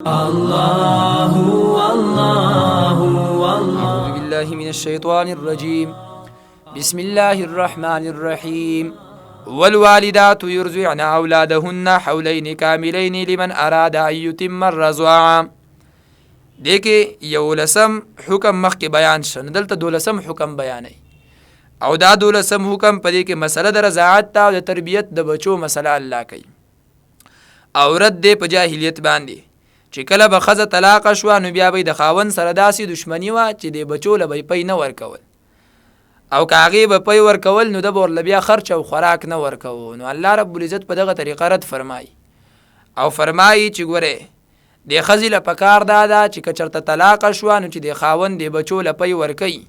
الله والله والله. أعوذ بالله من الشيطان الرجيم. بسم الله الرحمن الرحيم. والوالدات يرضعن أولادهن حولين كاملين لمن أراد أن يتم الرضاعة. دیکه یو لسم حکم مخکې بیان شن، دلته دولسم حکم بیانوي او دا دولسم حکم په دې کې مسله د رضاعت او د تربیت د بچو مسله الله کوي او رد دی په جاهلیت باندې چې کله به ښځه طلاقه شوه نو بیا به د خاوند سره داسې دشمني وه چې د بچو له به پی نه ورکول او که هغې به پی ورکول نو ده به ورله بیا خرچ او خوراک نه ورکوو. نو الله رب العزت په دغه طریقه رد فرمایي او فرمایي چې ګورې د ښځې له پکار دا ده چې که چېرته طلاقه شوه نو چې د خاوند د بچو له پی ورکوي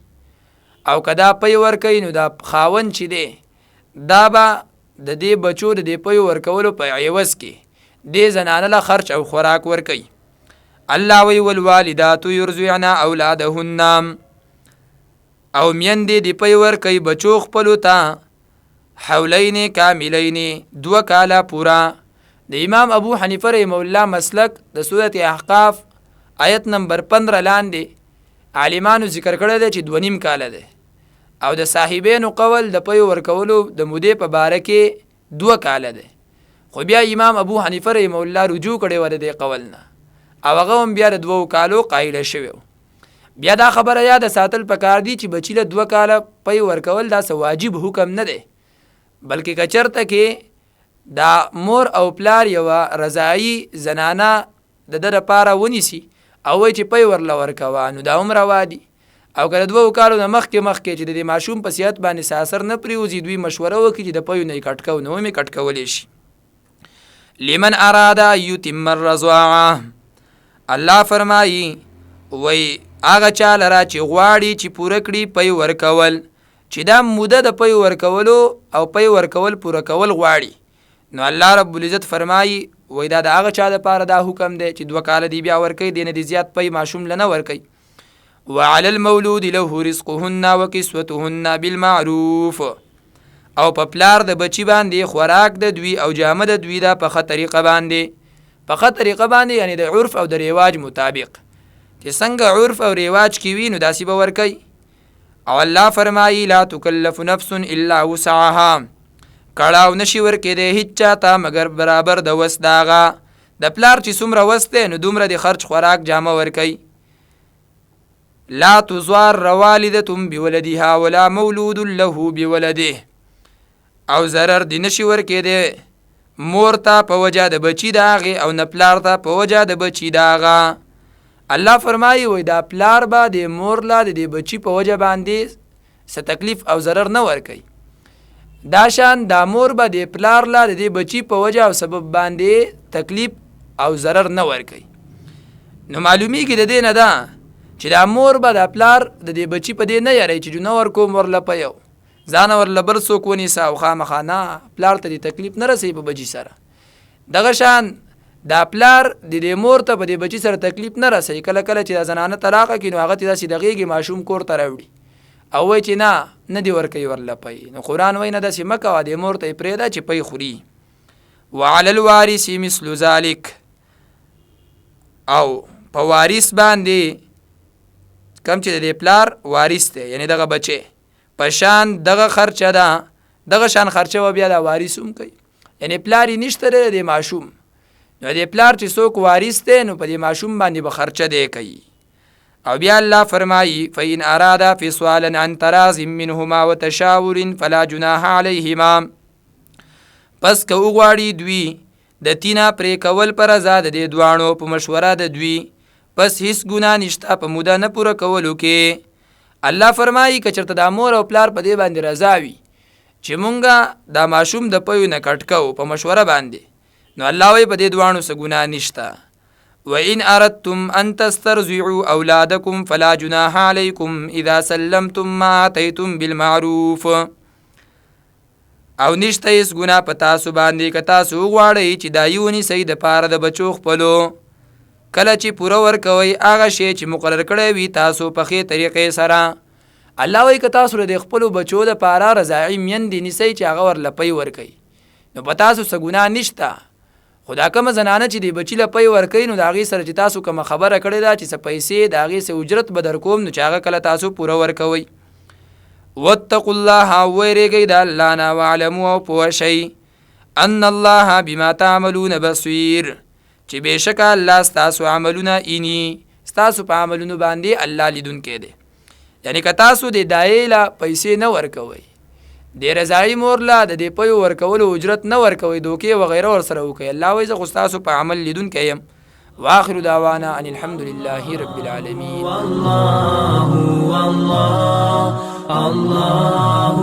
او که دا پی ورکوي نو دا خاوند چې دی دا به د دې بچو د دې پی ورکولو په عوض کې دې زنانه له خرچ او خوراک ورکوي. الله وی والوالدات یرضعن اولادهن او میندې د پی ورکوي بچو خپلو ته حولین کاملین 2 کاله پورا. د امام ابو حنیفه رحمه الله مسلک د سورة احقاف آیت نمبر 15 لاندې عالمانو ذکر کړی دی چې 2.5 کاله دی او د صاحبینو قول د پی ورکولو د مودې په باره کې 2 کاله دی، خو بیا امام ابو حنیفه رحمه الله رجوع کړی و د دې قول نه او هغه هم بیا د 2 کالو قایله شوی. بیا دا خبره یاد ساتل پکار دی چې بچی له 2 کاله پی ورکول دا څه واجب حکم نه دی، بلکې که چېرته کې دا مور او پلار یوه رضایي زنانه د ده دپاره ونیسي او وایي چې پی ورله ورکوه نو دا هم روا دي. او که د 2 کالو نه مخکې چې د دې ماشوم په صحت باندې څه اثر نه پرېوځي دوی مشوره وکړي چې د پیو نه یې کټ کوو نو هم یې کټ کولی شي. لمن اراده یتم الرضاعه، الله فرمایي وی هغه چا لره چې غواړي چې پوره کړي پی ورکول، چې دا موده د پی ورکولو او پی ورکول پوره کول غواړي نو الله رب العزت فرمایي وی دا د هغه چا دپاره دا حکم دی چې 2 کاله دی بیا ورکوي، دی نه دی زیات پی ماشوم له نه ورکوي. وعلى المولود له رزقهن وکسوتهن بالمعروف، او په پلار د بچی باندې خوراک د دوی او جامه د دوی دا په ښه طریقه باندې یعنی د عرف او د رواج مطابق چې څنګه عرف او رواج کې وي نو داسې به ورکوي. او الله فرمایي لا تکلف نفس الا وسعها، کړاو نشي ورکېدی هیڅ چاته مګر برابر د وس د هغه. د پلار چې څومره وس دی نو دومره د خرچ خوراک جامه ورکوي. لا تضار والدة بولدها ولا مولود له بولده، او ضرر دی نشي ورکېدی مور ته په وجه د بچي د هغې او نه پلار ته په وجه د بچي د هغه. الله فرمایي وایي دا پلار به د مور لا د دې بچي په وجه باندې څه تکلیف او ضرر نه ورکوي، دا شان دا مور به د پلار لا د دې بچي په وجه او سبب باندې تکلیف او ضرر نه ورکوي. نو معلومیږي د دې نه ده چې دا مور به د پلار د دې بچي په دې نه یاری چې نه ورکوم ورله پیو ځان ورله بل څوک ونیسه او خامخا نه پلار ته دې تکلیف نه رسوي په بچي سره. دغه شان دا پلار د دې مور ته په دې بچي سره تکلیف نه رسوي. کله کله چې دا زنانه طلاقه کړي نو هغه ته داسې دغېږي ماشوم کور ته راوړي او وایي چې نه دې ورکوي ورله پی. نو قرآن وایي نه داسې مه کوه، دې مور ته یې پرېږده چې پی خوري. وعلى الوارث مثل ذلك، او په وارث باندې کم چې د دې پلار وارث دی یعنی دغه بچی په شان دغه خرچه ده، دغه شان خرچه و بیا دا وارث هم کوي، یعنی پلار یې نشته دی د ماشوم نو د پلار چې څوک وارث دی نو په دې ماشوم باندې به خرچه دی کوي. او بیا الله فرمایي فإن أرادا فصالا عن تراض منهما وتشاور فلا جناح عليهما، پس که وغواړي دوی د تینه پرې کول پر رضا د دې دواړو په مشوره د دوی پس هیڅ ګناه نشته په موده نه پوره کولو کې. الله فرمایي که چېرته دا مور او پلار په دې باندې رضا وي چې مونږه دا ماشوم د پیو نه کټ کوو په مشوره باندې نو الله وایي په دې دواړو څه ګناه نشته. وإن أردتم أن تسترضعوا أولادكم فلا جناح عليكم إذا سلمتم ما آتيتم بالمعروف، او نشته هیڅ ګناه په تاسو باندې که تاسو وغواړئ چې دا یې ونیسئ دپاره د بچو خپلو کله چې پوره ورکوئ هغه شی چې مقرر کړی وي تاسو په ښې طریقې سره. الله وایي که تاسو د خپلو بچو دپاره رضاعي میندې نیسئ چې هغه ورله پی ورکوي نو په تاسو څه ګناه نشته، خو دا کومه زنانه چې د بچي له پی ورکوي نو د هغې سره چې تاسو کومه خبره کړې ده چې څه پیسې د هغې څه اجرت به در کوم نو چې هغه کله تاسو پوره ورکوئ. واتقوا الله ویریږئ د الله نه واعلموا او پوه شئ ان الله بما تعملون بصیر چې بېشکه الله ستاسو عملونه اینی ستاسو په عملونو باندې الله لیدونکی دی. یعنی که تاسو د دایې له پیسې نه ورکوئ د رضایي مور له د دې پیو ورکولو اجرت نه ورکوئ دوکې وغیره ورسره وکئ الله وایي زه خو ستاسو په عمل لیدونکی یم. واخر دعوانا ان الحمد لله رب العالمين. الله الله الله